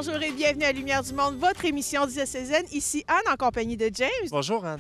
bonjour et bienvenue à Lumière du Monde, votre émission diocésaine. Ici Anne en compagnie de James. Bonjour Anne.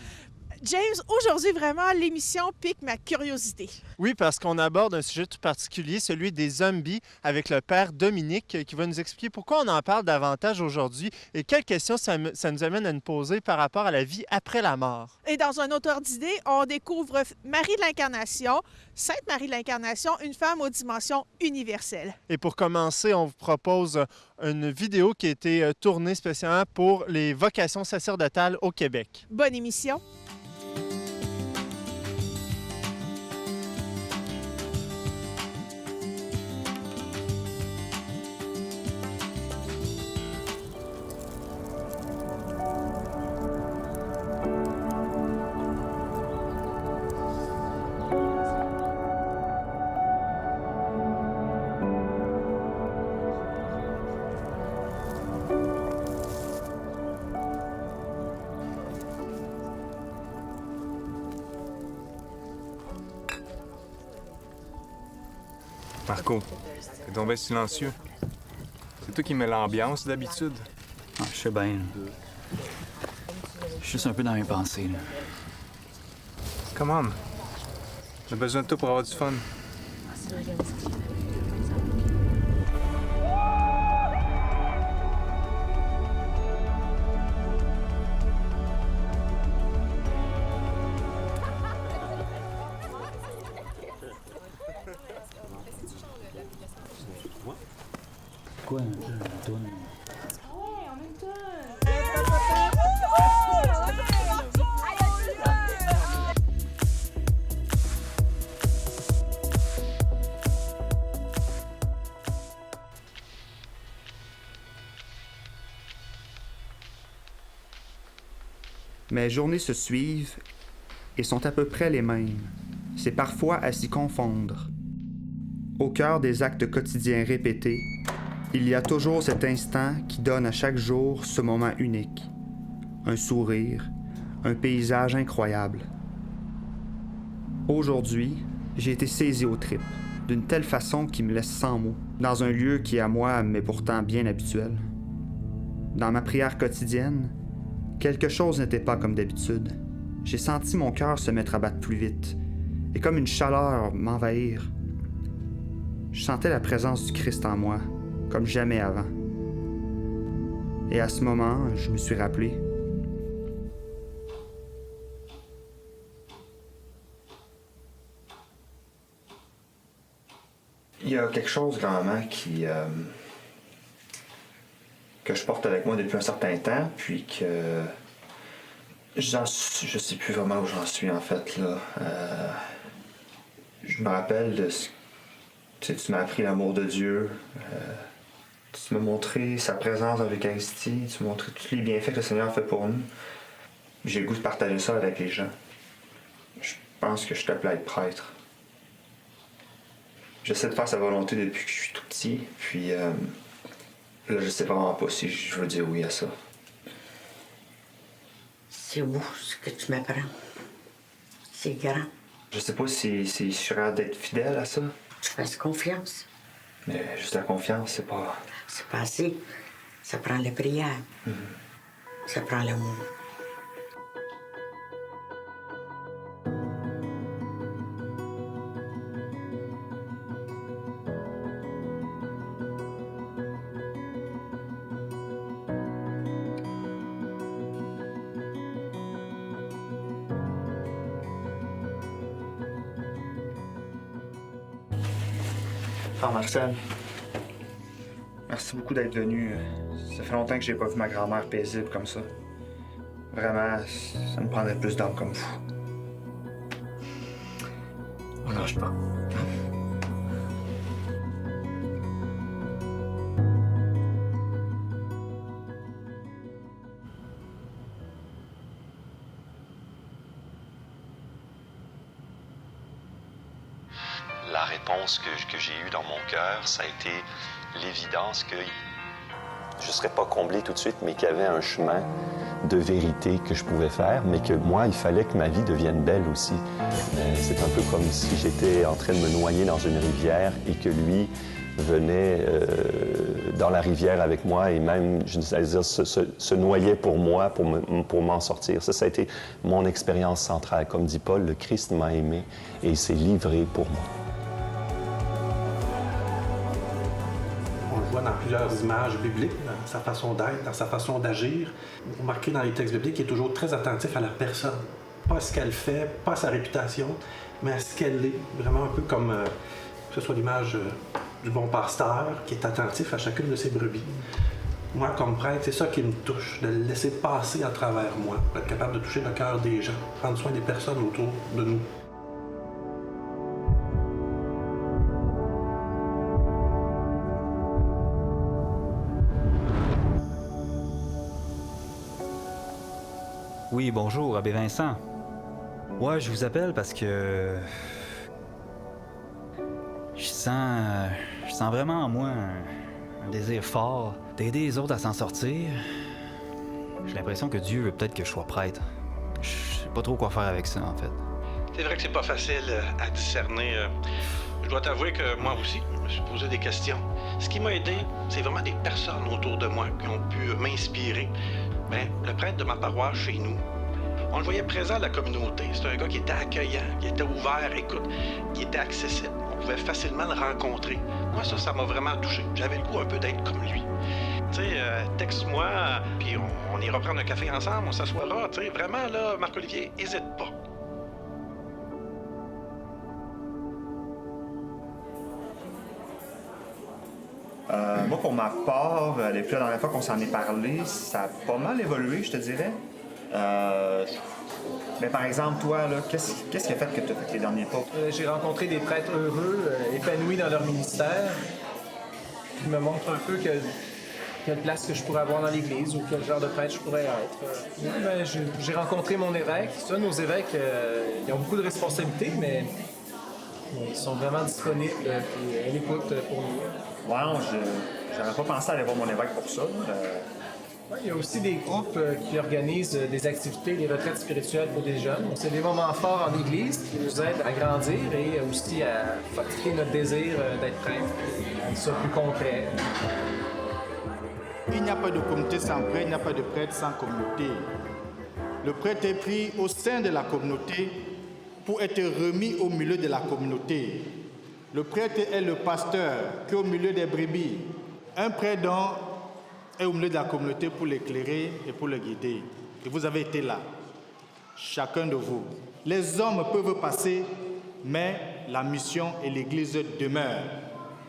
James, aujourd'hui, vraiment, l'émission pique ma curiosité. Oui, parce qu'on aborde un sujet tout particulier, celui des zombies, avec le père Dominique, qui va nous expliquer pourquoi on en parle davantage aujourd'hui et quelles questions ça nous amène à nous poser par rapport à la vie après la mort. Et dans un auteur d'idées, on découvre Marie de l'Incarnation, Sainte Marie de l'Incarnation, une femme aux dimensions universelles. Et pour commencer, on vous propose une vidéo qui a été tournée spécialement pour les vocations sacerdotales au Québec. Bonne émission! Marco, t'es tombé silencieux. C'est toi qui mets l'ambiance d'habitude. Ah, je sais bien. Je suis juste un peu dans mes pensées, là. Come on. J'ai besoin de toi pour avoir du fun. Quoi, un toune? Mes journées se suivent et sont à peu près les mêmes. C'est parfois à s'y confondre. Au cœur des actes quotidiens répétés, il y a toujours cet instant qui donne à chaque jour ce moment unique. Un sourire, un paysage incroyable. Aujourd'hui, j'ai été saisi aux tripes, d'une telle façon qui me laisse sans mots, dans un lieu qui à moi m'est pourtant bien habituel. Dans ma prière quotidienne, quelque chose n'était pas comme d'habitude. J'ai senti mon cœur se mettre à battre plus vite, et comme une chaleur m'envahir. Je sentais la présence du Christ en moi, comme jamais avant. Et à ce moment, je me suis rappelé. Il y a quelque chose quand même que je porte avec moi depuis un certain temps, puis que je sais plus vraiment où j'en suis en fait là. Je me rappelle de ce tu m'as appris l'amour de Dieu, tu m'as montré sa présence dans l'Eucharistie, tu m'as montré tous les bienfaits que le Seigneur fait pour nous. J'ai le goût de partager ça avec les gens. Je pense que je suis appelé à être prêtre. J'essaie de faire sa volonté depuis que je suis tout petit, puis là je sais vraiment pas si je veux dire oui à ça. C'est beau ce que tu m'apprends. C'est grand. Je sais pas si je suis capable d'être fidèle à ça. Tu fasses confiance. Mais juste la confiance, c'est pas... C'est pas assez. Ça prend la prière. Ça prend l'amour. Frère Marcel, merci beaucoup d'être venu. Ça fait longtemps que j'ai pas vu ma grand-mère paisible comme ça. Vraiment, ça me prendrait plus d'hommes comme vous. On lâche pas. La réponse que j'ai eue dans mon cœur, ça a été l'évidence que je ne serais pas comblé tout de suite, mais qu'il y avait un chemin de vérité que je pouvais faire, mais que moi, il fallait que ma vie devienne belle aussi. C'est un peu comme si j'étais en train de me noyer dans une rivière et que lui venait dans la rivière avec moi et même, je vais dire, se noyait pour moi, pour m'en sortir. Ça a été mon expérience centrale. Comme dit Paul, le Christ m'a aimé et il s'est livré pour moi. On le voit dans plusieurs images bibliques, dans sa façon d'être, dans sa façon d'agir. Remarquez dans les textes bibliques qu'il est toujours très attentif à la personne. Pas à ce qu'elle fait, pas à sa réputation, mais à ce qu'elle est. Vraiment un peu comme, que ce soit l'image du bon pasteur qui est attentif à chacune de ses brebis. Moi, comme prêtre, c'est ça qui me touche, de le laisser passer à travers moi, être capable de toucher le cœur des gens, prendre soin des personnes autour de nous. Oui, bonjour, Abbé Vincent. Ouais, je vous appelle parce que... Je sens vraiment en moi un désir fort d'aider les autres à s'en sortir. J'ai l'impression que Dieu veut peut-être que je sois prêtre. Je sais pas trop quoi faire avec ça, en fait. C'est vrai que c'est pas facile à discerner. Je dois t'avouer que moi aussi, je me suis posé des questions. Ce qui m'a aidé, c'est vraiment des personnes autour de moi qui ont pu m'inspirer. Ben, le prêtre de ma paroisse chez nous, on le voyait présent à la communauté. C'est un gars qui était accueillant, qui était ouvert, écoute, qui était accessible. On pouvait facilement le rencontrer. Moi, ça m'a vraiment touché. J'avais le goût un peu d'être comme lui. Tu sais, texte-moi, puis on ira prendre un café ensemble, on s'assoira. Tu sais, vraiment, là, Marc-Olivier, hésite pas. Moi, pour ma part, depuis la dernière fois qu'on s'en est parlé, ça a pas mal évolué, je te dirais. Mais par exemple, toi, là, qu'est-ce qui a fait que tu as fait les derniers pas? J'ai rencontré des prêtres heureux, épanouis dans leur ministère, qui me montrent un peu quelle place que je pourrais avoir dans l'Église ou quel genre de prêtre je pourrais être. J'ai rencontré mon évêque. Ça, nos évêques, ils ont beaucoup de responsabilités, mais ils sont vraiment disponibles et à l'écoute pour nous. Ouais, j'aurais pas pensé aller voir mon évêque pour ça. Ouais, il y a aussi des groupes qui organisent des activités, des retraites spirituelles pour des jeunes. Donc, c'est des moments forts en Église qui nous aident à grandir et aussi à fortifier notre désir d'être prêtre, rendre ça plus concret. Il n'y a pas de communauté sans prêtre, il n'y a pas de prêtre sans communauté. Le prêtre est pris au sein de la communauté pour être remis au milieu de la communauté. Le prêtre est le pasteur qui est au milieu des brebis. Un prêtre donc est au milieu de la communauté pour l'éclairer et pour le guider. Et vous avez été là, chacun de vous. Les hommes peuvent passer, mais la mission et l'Église demeurent.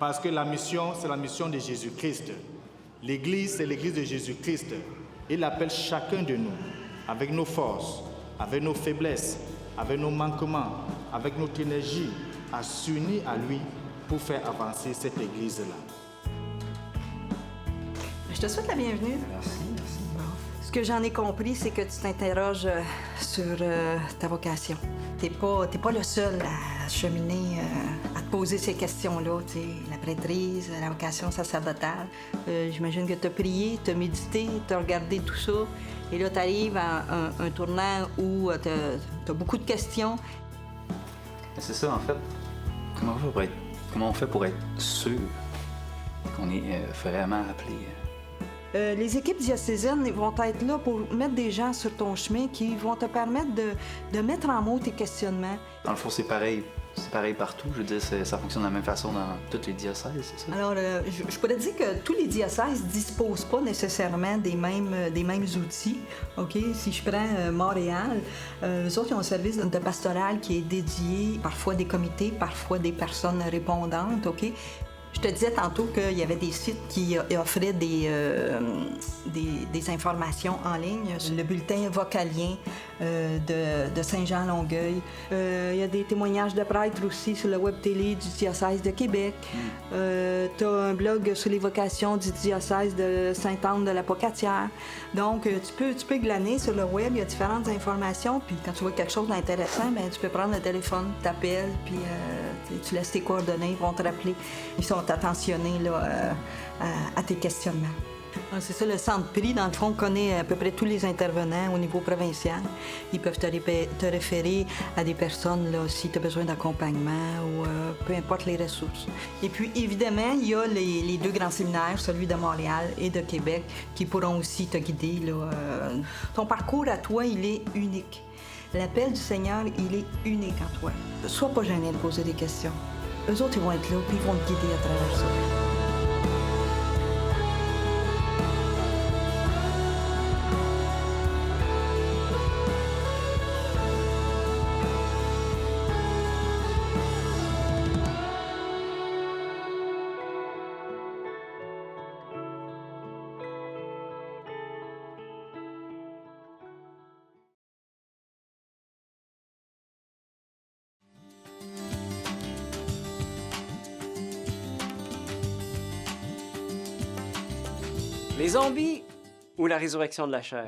Parce que la mission, c'est la mission de Jésus-Christ. L'Église, c'est l'Église de Jésus-Christ. Il appelle chacun de nous, avec nos forces, avec nos faiblesses, avec nos manquements, avec notre énergie, à s'unir à lui pour faire avancer cette Église-là. Je te souhaite la bienvenue. Merci. Bon. Ce que j'en ai compris, c'est que tu t'interroges sur ta vocation. T'es pas le seul à cheminer, à te poser ces questions-là, tu sais, la prêtrise, la vocation sacerdotale. J'imagine que tu as prié, tu as médité, tu as regardé tout ça. Et là, tu arrives à un tournant où tu as beaucoup de questions. C'est ça, en fait. Comment on fait pour être sûr qu'on est vraiment appelé? Les équipes diocésaines vont être là pour mettre des gens sur ton chemin qui vont te permettre de mettre en mots tes questionnements. Dans le fond, c'est pareil. C'est pareil partout. Je veux dire, ça fonctionne de la même façon dans tous les diocèses, c'est ça? Alors, je pourrais dire que tous les diocèses ne disposent pas nécessairement des mêmes outils. OK? Si je prends Montréal, eux autres, ils ont un service de pastoral qui est dédié, parfois des comités, parfois des personnes répondantes. OK? Je te disais tantôt qu'il y avait des sites qui offraient des informations en ligne. Le bulletin vocalien de Saint-Jean-Longueuil. Il y a des témoignages de prêtres aussi sur le web télé du diocèse de Québec. Tu as un blog sur les vocations du diocèse de Sainte-Anne de la Pocatière. Donc, tu peux glaner sur le web, il y a différentes informations. Puis quand tu vois quelque chose d'intéressant, bien, tu peux prendre le téléphone, t'appelles, puis tu laisses tes coordonnées, ils vont te rappeler. Ils sont attentionnés là, à tes questionnements. C'est ça, le centre prix, dans le fond, connaît à peu près tous les intervenants au niveau provincial. Ils peuvent te référer à des personnes, là, si tu as besoin d'accompagnement ou peu importe les ressources. Et puis, évidemment, il y a les deux grands séminaires, celui de Montréal et de Québec, qui pourront aussi te guider, là. Ton parcours à toi, il est unique. L'appel du Seigneur, il est unique en toi. Sois pas gêné de poser des questions. Eux autres, ils vont être là, puis ils vont te guider à travers ça. Les zombies ou la résurrection de la chair?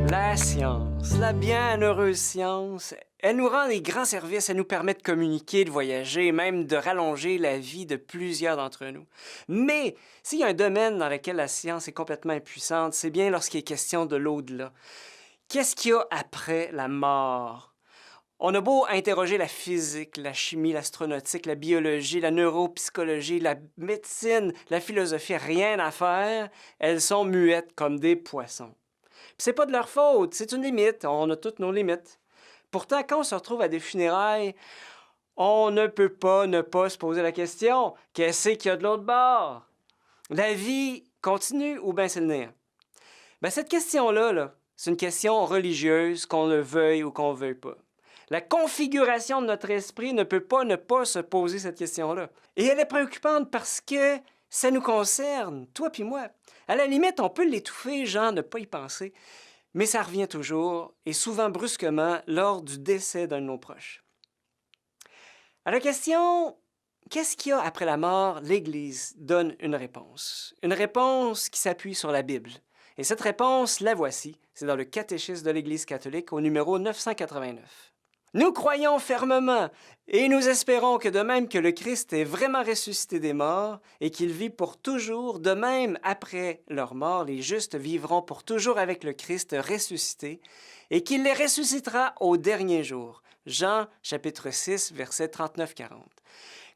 La science, la bienheureuse science, elle nous rend des grands services, elle nous permet de communiquer, de voyager, même de rallonger la vie de plusieurs d'entre nous. Mais s'il y a un domaine dans lequel la science est complètement impuissante, c'est bien lorsqu'il est question de l'au-delà. Qu'est-ce qu'il y a après la mort? On a beau interroger la physique, la chimie, l'astronautique, la biologie, la neuropsychologie, la médecine, la philosophie, rien à faire, elles sont muettes comme des poissons. Puis c'est pas de leur faute, c'est une limite, on a toutes nos limites. Pourtant, quand on se retrouve à des funérailles, on ne peut pas ne pas se poser la question, qu'est-ce qu'il y a de l'autre bord? La vie continue ou bien c'est le néant? Bien, cette question-là, c'est une question religieuse, qu'on le veuille ou qu'on ne veuille pas. La configuration de notre esprit ne peut pas ne pas se poser cette question-là. Et elle est préoccupante parce que ça nous concerne, toi puis moi. À la limite, on peut l'étouffer, genre ne pas y penser, mais ça revient toujours, et souvent brusquement, lors du décès d'un de nos proches. À la question « Qu'est-ce qu'il y a après la mort? » l'Église donne une réponse. Une réponse qui s'appuie sur la Bible. Et cette réponse, la voici. C'est dans le catéchisme de l'Église catholique au numéro 989. Nous croyons fermement et nous espérons que de même que le Christ est vraiment ressuscité des morts et qu'il vit pour toujours, de même après leur mort, les justes vivront pour toujours avec le Christ ressuscité et qu'il les ressuscitera au dernier jour. Jean, chapitre 6, versets 39-40.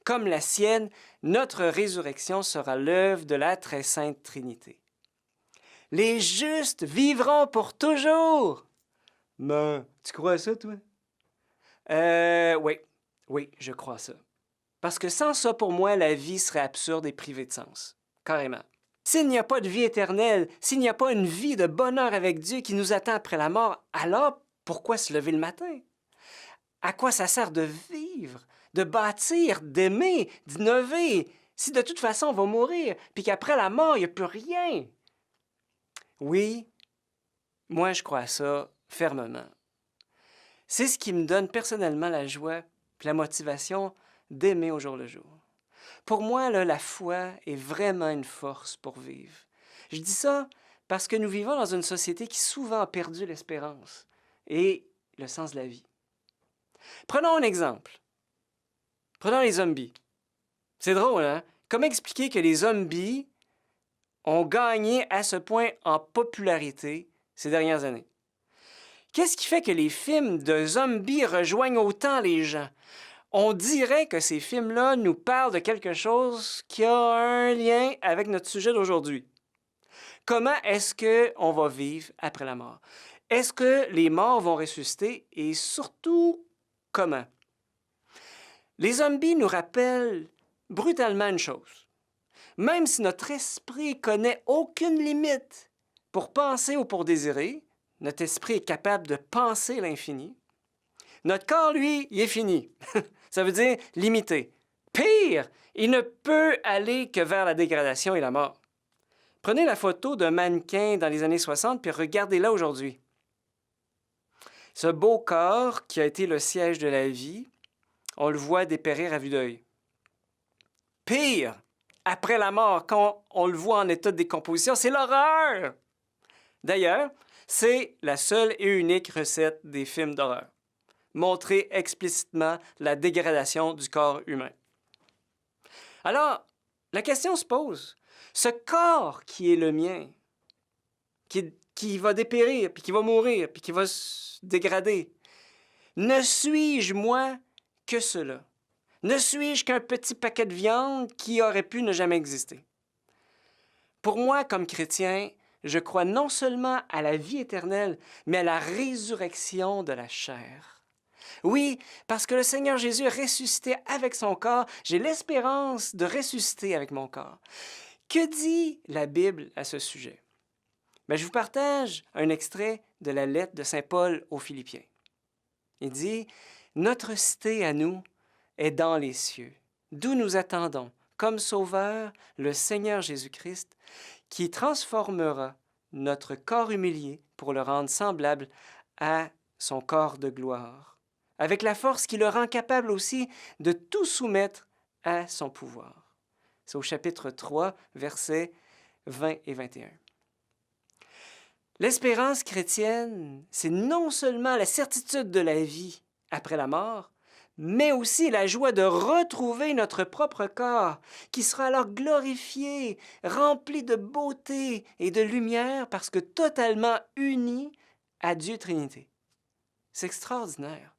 Comme la sienne, notre résurrection sera l'œuvre de la très sainte Trinité. Les justes vivront pour toujours! Mais, tu crois à ça, toi? Oui, je crois ça. Parce que sans ça, pour moi, la vie serait absurde et privée de sens. Carrément. S'il n'y a pas de vie éternelle, s'il n'y a pas une vie de bonheur avec Dieu qui nous attend après la mort, alors pourquoi se lever le matin? À quoi ça sert de vivre, de bâtir, d'aimer, d'innover, si de toute façon on va mourir, puis qu'après la mort, il n'y a plus rien? Oui, moi je crois à ça fermement. C'est ce qui me donne personnellement la joie et la motivation d'aimer au jour le jour. Pour moi, là, la foi est vraiment une force pour vivre. Je dis ça parce que nous vivons dans une société qui souvent a perdu l'espérance et le sens de la vie. Prenons un exemple. Prenons les zombies. C'est drôle, hein? Comment expliquer que les zombies ont gagné à ce point en popularité ces dernières années? Qu'est-ce qui fait que les films de zombies rejoignent autant les gens? On dirait que ces films-là nous parlent de quelque chose qui a un lien avec notre sujet d'aujourd'hui. Comment est-ce qu'on va vivre après la mort? Est-ce que les morts vont ressusciter? Et surtout, comment? Les zombies nous rappellent brutalement une chose. Même si notre esprit connaît aucune limite pour penser ou pour désirer, notre esprit est capable de penser l'infini. Notre corps, lui, il est fini. Ça veut dire limité. Pire, il ne peut aller que vers la dégradation et la mort. Prenez la photo d'un mannequin dans les années 60 puis regardez-la aujourd'hui. Ce beau corps qui a été le siège de la vie, on le voit dépérir à vue d'œil. Pire, après la mort, quand on le voit en état de décomposition, c'est l'horreur! D'ailleurs, c'est la seule et unique recette des films d'horreur. montrer explicitement la dégradation du corps humain. Alors, la question se pose, ce corps qui est le mien, qui va dépérir, puis qui va mourir, puis qui va se dégrader, ne suis-je, moi, que cela? Ne suis-je qu'un petit paquet de viande qui aurait pu ne jamais exister? Pour moi, comme chrétien, je crois non seulement à la vie éternelle, mais à la résurrection de la chair. Oui, parce que le Seigneur Jésus est ressuscité avec son corps, j'ai l'espérance de ressusciter avec mon corps. Que dit la Bible à ce sujet? Bien, je vous partage un extrait de la lettre de Saint Paul aux Philippiens. Il dit « Notre cité à nous est dans les cieux, d'où nous attendons, comme Sauveur, le Seigneur Jésus-Christ, qui transformera notre corps humilié pour le rendre semblable à son corps de gloire, avec la force qui le rend capable aussi de tout soumettre à son pouvoir. » C'est au chapitre 3, versets 20 et 21. L'espérance chrétienne, c'est non seulement la certitude de la vie après la mort, mais aussi la joie de retrouver notre propre corps, qui sera alors glorifié, rempli de beauté et de lumière, parce que totalement uni à Dieu Trinité. C'est extraordinaire.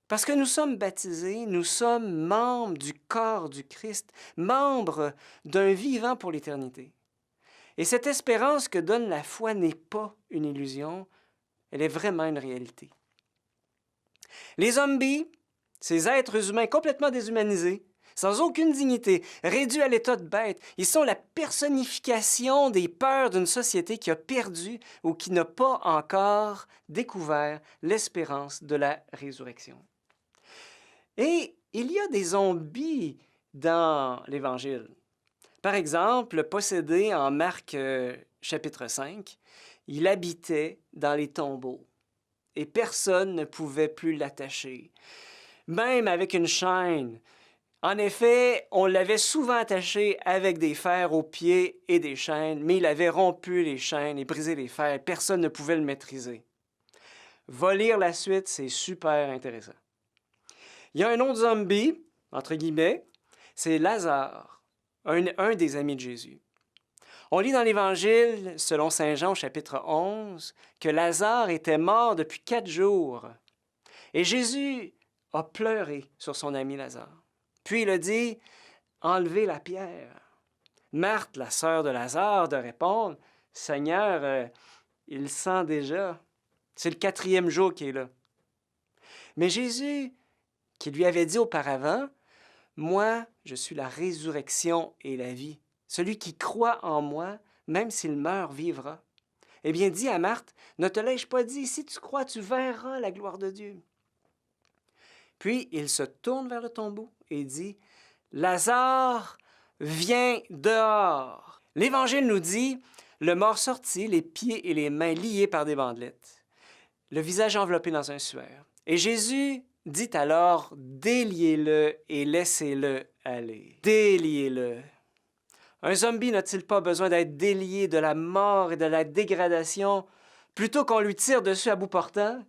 Parce que nous sommes baptisés, nous sommes membres du corps du Christ, membres d'un vivant pour l'éternité. Et cette espérance que donne la foi n'est pas une illusion, elle est vraiment une réalité. Les zombies, ces êtres humains complètement déshumanisés, sans aucune dignité, réduits à l'état de bêtes, ils sont la personnification des peurs d'une société qui a perdu ou qui n'a pas encore découvert l'espérance de la résurrection. Et il y a des zombies dans l'Évangile. Par exemple, possédé en Marc chapitre 5, il habitait dans les tombeaux et personne ne pouvait plus l'attacher, même avec une chaîne. En effet, on l'avait souvent attaché avec des fers aux pieds et des chaînes, mais il avait rompu les chaînes et brisé les fers. Personne ne pouvait le maîtriser. Va lire la suite, c'est super intéressant. Il y a un autre zombie, entre guillemets, c'est Lazare, un des amis de Jésus. On lit dans l'Évangile, selon Saint Jean, au chapitre 11, que Lazare était mort depuis 4 jours. Et Jésus a pleuré sur son ami Lazare. Puis il a dit, « Enlevez la pierre. » Marthe, la sœur de Lazare, de répondre, « Seigneur, il sent déjà. C'est le 4e jour qu'il est là. » Mais Jésus, qui lui avait dit auparavant, « Moi, je suis la résurrection et la vie. Celui qui croit en moi, même s'il meurt, vivra. » Eh bien, dit à Marthe, « Ne te l'ai-je pas dit, si tu crois, tu verras la gloire de Dieu. » Puis, il se tourne vers le tombeau et dit, « Lazare, viens dehors. » L'Évangile nous dit, le mort sortit, les pieds et les mains liés par des bandelettes, le visage enveloppé dans un suaire. Et Jésus dit alors, « Déliez-le et laissez-le aller. » Déliez-le. Un zombie n'a-t-il pas besoin d'être délié de la mort et de la dégradation plutôt qu'on lui tire dessus à bout portant?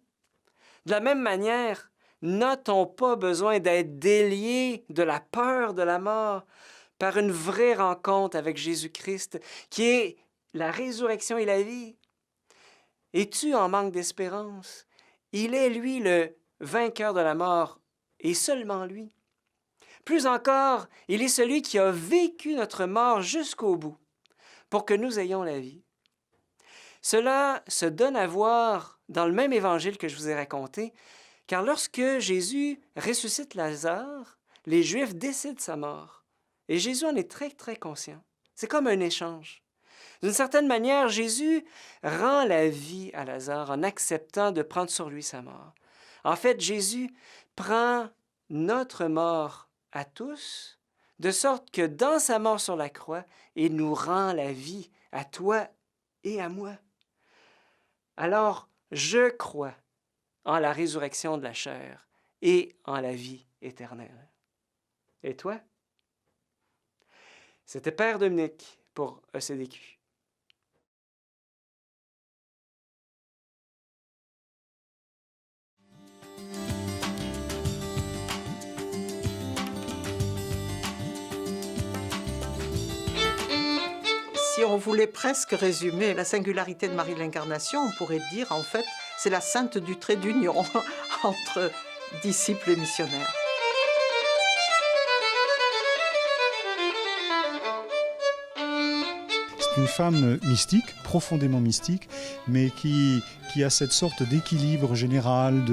De la même manière, n'a-t-on pas besoin d'être délié de la peur de la mort par une vraie rencontre avec Jésus-Christ, qui est la résurrection et la vie? Es-tu en manque d'espérance? Il est, lui, le vainqueur de la mort, et seulement lui. Plus encore, il est celui qui a vécu notre mort jusqu'au bout, pour que nous ayons la vie. Cela se donne à voir dans le même évangile que je vous ai raconté, car lorsque Jésus ressuscite Lazare, les Juifs décident sa mort. Et Jésus en est très, très conscient. C'est comme un échange. D'une certaine manière, Jésus rend la vie à Lazare en acceptant de prendre sur lui sa mort. En fait, Jésus prend notre mort à tous, de sorte que dans sa mort sur la croix, il nous rend la vie à toi et à moi. Alors, je crois en la résurrection de la chair et en la vie éternelle. Et toi? C'était Père Dominique pour ECDQ. Si on voulait presque résumer la singularité de Marie de l'Incarnation, on pourrait dire en fait c'est la sainte du trait d'union entre disciples et missionnaires. C'est une femme mystique, profondément mystique, mais qui a cette sorte d'équilibre général,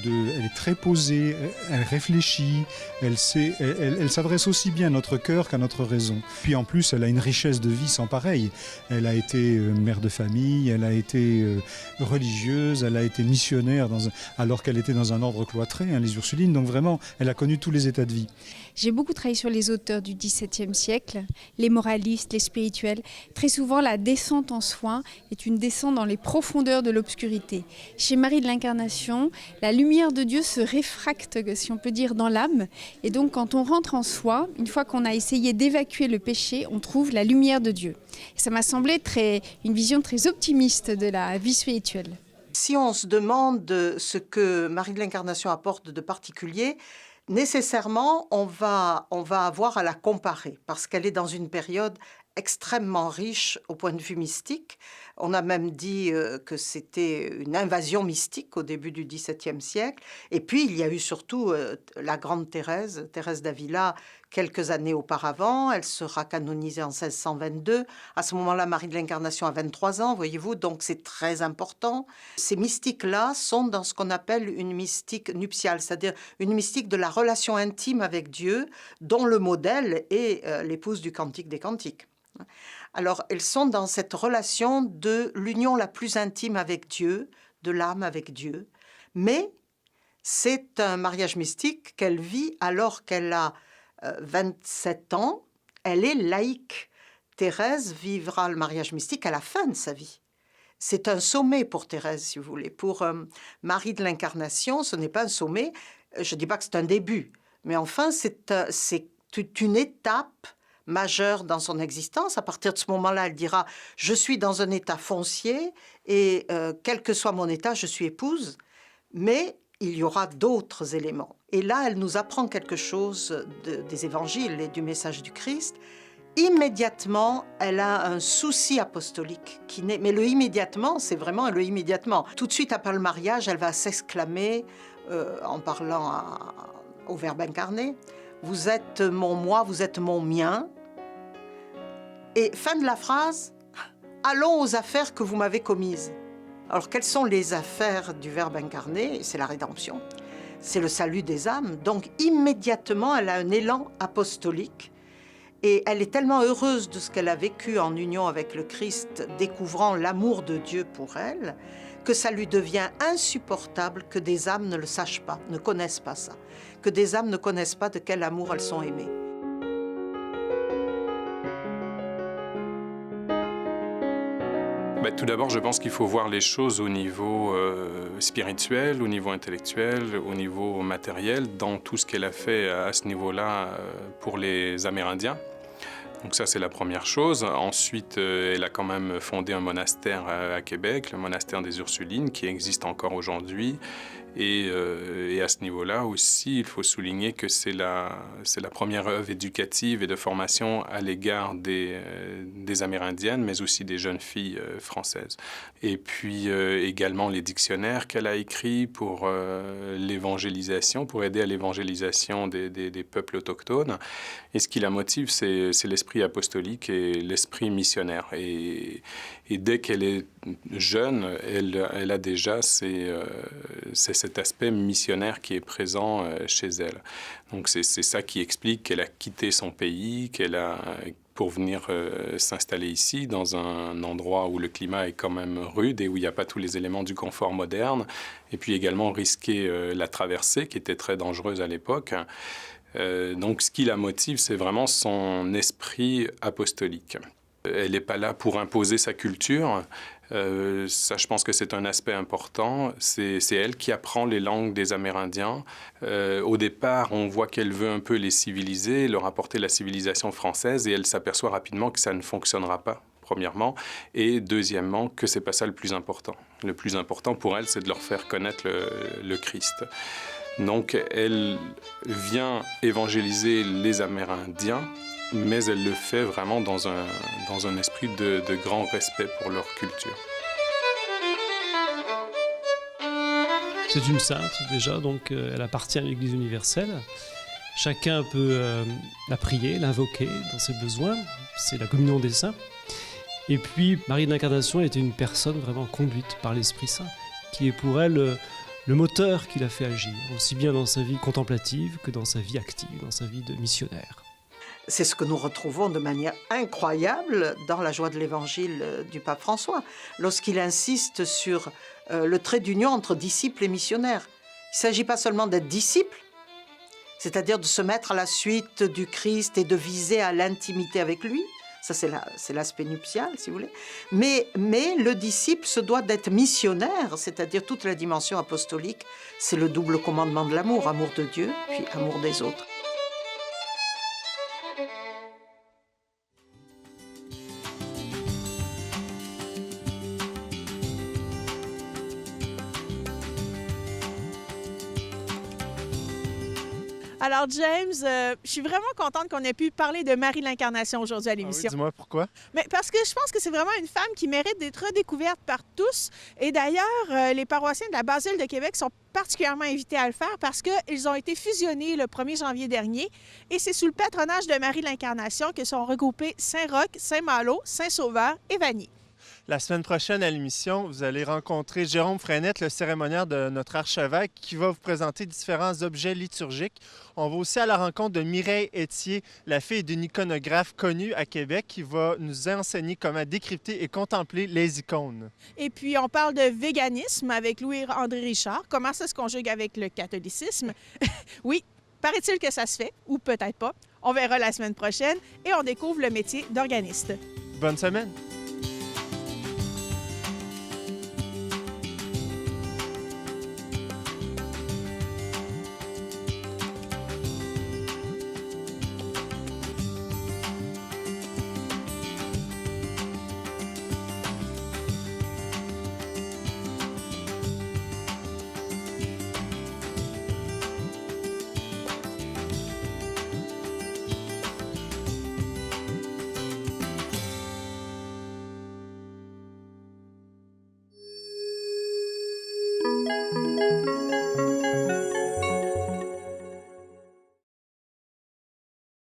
elle est très posée, elle réfléchit, elle s'adresse aussi bien à notre cœur qu'à notre raison. Puis en plus, elle a une richesse de vie sans pareil. Elle a été mère de famille, elle a été religieuse, elle a été missionnaire alors qu'elle était dans un ordre cloîtré, les Ursulines, donc vraiment, elle a connu tous les états de vie. J'ai beaucoup travaillé sur les auteurs du XVIIe siècle, les moralistes, les spirituels. Très souvent, la descente en soi est une descente dans les profondeurs de l'obscurité. Chez Marie de l'Incarnation, la lumière de Dieu se réfracte, si on peut dire, dans l'âme. Et donc, quand on rentre en soi, une fois qu'on a essayé d'évacuer le péché, on trouve la lumière de Dieu. Et ça m'a semblé une vision très optimiste de la vie spirituelle. Si on se demande ce que Marie de l'Incarnation apporte de particulier, nécessairement, on va avoir à la comparer, parce qu'elle est dans une période extrêmement riche au point de vue mystique. On a même dit que c'était une invasion mystique au début du XVIIe siècle. Et puis, il y a eu surtout la grande Thérèse d'Avila, quelques années auparavant. Elle sera canonisée en 1622. À ce moment-là, Marie de l'Incarnation a 23 ans, voyez-vous, donc c'est très important. Ces mystiques-là sont dans ce qu'on appelle une mystique nuptiale, c'est-à-dire une mystique de la relation intime avec Dieu, dont le modèle est l'épouse du Cantique des Cantiques. Alors, elles sont dans cette relation de l'union la plus intime avec Dieu, de l'âme avec Dieu. Mais c'est un mariage mystique qu'elle vit alors qu'elle a 27 ans. Elle est laïque. Thérèse vivra le mariage mystique à la fin de sa vie. C'est un sommet pour Thérèse, si vous voulez. Pour Marie de l'Incarnation, ce n'est pas un sommet. Je ne dis pas que c'est un début. Mais enfin, c'est une étape majeure dans son existence. À partir de ce moment-là, elle dira « Je suis dans un état foncier et quel que soit mon état, je suis épouse. » Mais il y aura d'autres éléments. Et là, elle nous apprend quelque chose des évangiles et du message du Christ. Immédiatement, elle a un souci apostolique qui naît. Mais le immédiatement, c'est vraiment le immédiatement. Tout de suite après le mariage, elle va s'exclamer en parlant au Verbe incarné « Vous êtes mon moi, vous êtes mon mien. » Et fin de la phrase, « Allons aux affaires que vous m'avez commises. » Alors, quelles sont les affaires du Verbe incarné? C'est la rédemption, c'est le salut des âmes. Donc, immédiatement, elle a un élan apostolique. Et elle est tellement heureuse de ce qu'elle a vécu en union avec le Christ, découvrant l'amour de Dieu pour elle, que ça lui devient insupportable que des âmes ne le sachent pas, ne connaissent pas ça, que des âmes ne connaissent pas de quel amour elles sont aimées. Tout d'abord, je pense qu'il faut voir les choses au niveau spirituel, au niveau intellectuel, au niveau matériel, dans tout ce qu'elle a fait à ce niveau-là pour les Amérindiens. Donc ça, c'est la première chose. Ensuite, elle a quand même fondé un monastère à Québec, le monastère des Ursulines, qui existe encore aujourd'hui. Et à ce niveau-là aussi, il faut souligner que c'est la première œuvre éducative et de formation à l'égard des Amérindiennes, mais aussi des jeunes filles françaises. Et puis également les dictionnaires qu'elle a écrits pour l'évangélisation, pour aider à l'évangélisation des peuples autochtones. Et ce qui la motive, c'est l'esprit apostolique et l'esprit missionnaire. Et dès qu'elle est jeune, elle a déjà cet aspect missionnaire qui est présent chez elle. Donc c'est ça qui explique qu'elle a quitté son pays, pour venir s'installer ici, dans un endroit où le climat est quand même rude et où il n'y a pas tous les éléments du confort moderne, et puis également risquer la traversée, qui était très dangereuse à l'époque. Donc ce qui la motive, c'est vraiment son esprit apostolique. Elle n'est pas là pour imposer sa culture. Ça, je pense que c'est un aspect important. C'est elle qui apprend les langues des Amérindiens. Au départ, on voit qu'elle veut un peu les civiliser, leur apporter la civilisation française, et elle s'aperçoit rapidement que ça ne fonctionnera pas, premièrement, et deuxièmement, que c'est pas ça le plus important. Le plus important pour elle, c'est de leur faire connaître le Christ. Donc, elle vient évangéliser les Amérindiens mais elle le fait vraiment dans un esprit de grand respect pour leur culture. C'est une sainte déjà, donc elle appartient à l'Église universelle. Chacun peut la prier, l'invoquer dans ses besoins. C'est la communion des saints. Et puis Marie de l'Incarnation était une personne vraiment conduite par l'Esprit Saint, qui est pour elle le moteur qui l'a fait agir, aussi bien dans sa vie contemplative que dans sa vie active, dans sa vie de missionnaire. C'est ce que nous retrouvons de manière incroyable dans la joie de l'Évangile du pape François, lorsqu'il insiste sur le trait d'union entre disciples et missionnaires. Il ne s'agit pas seulement d'être disciple, c'est-à-dire de se mettre à la suite du Christ et de viser à l'intimité avec lui. Ça, c'est l'aspect nuptial, si vous voulez. Mais le disciple se doit d'être missionnaire, c'est-à-dire toute la dimension apostolique. C'est le double commandement de l'amour, amour de Dieu, puis amour des autres. Alors, James, je suis vraiment contente qu'on ait pu parler de Marie de l'Incarnation aujourd'hui à l'émission. Ah oui, dis-moi pourquoi? Mais parce que je pense que c'est vraiment une femme qui mérite d'être redécouverte par tous. Et d'ailleurs, les paroissiens de la Basile de Québec sont particulièrement invités à le faire parce qu'ils ont été fusionnés le 1er janvier dernier. Et c'est sous le patronage de Marie de l'Incarnation que sont regroupés Saint-Roch, Saint-Malo, Saint-Sauveur et Vanier. La semaine prochaine à l'émission, vous allez rencontrer Jérôme Frenette, le cérémoniaire de notre archevêque, qui va vous présenter différents objets liturgiques. On va aussi à la rencontre de Mireille Etier, la fille d'une iconographe connue à Québec, qui va nous enseigner comment décrypter et contempler les icônes. Et puis, on parle de véganisme avec Louis-André Richard. Comment ça se conjugue avec le catholicisme? Oui, paraît-il que ça se fait, ou peut-être pas. On verra la semaine prochaine et on découvre le métier d'organiste. Bonne semaine!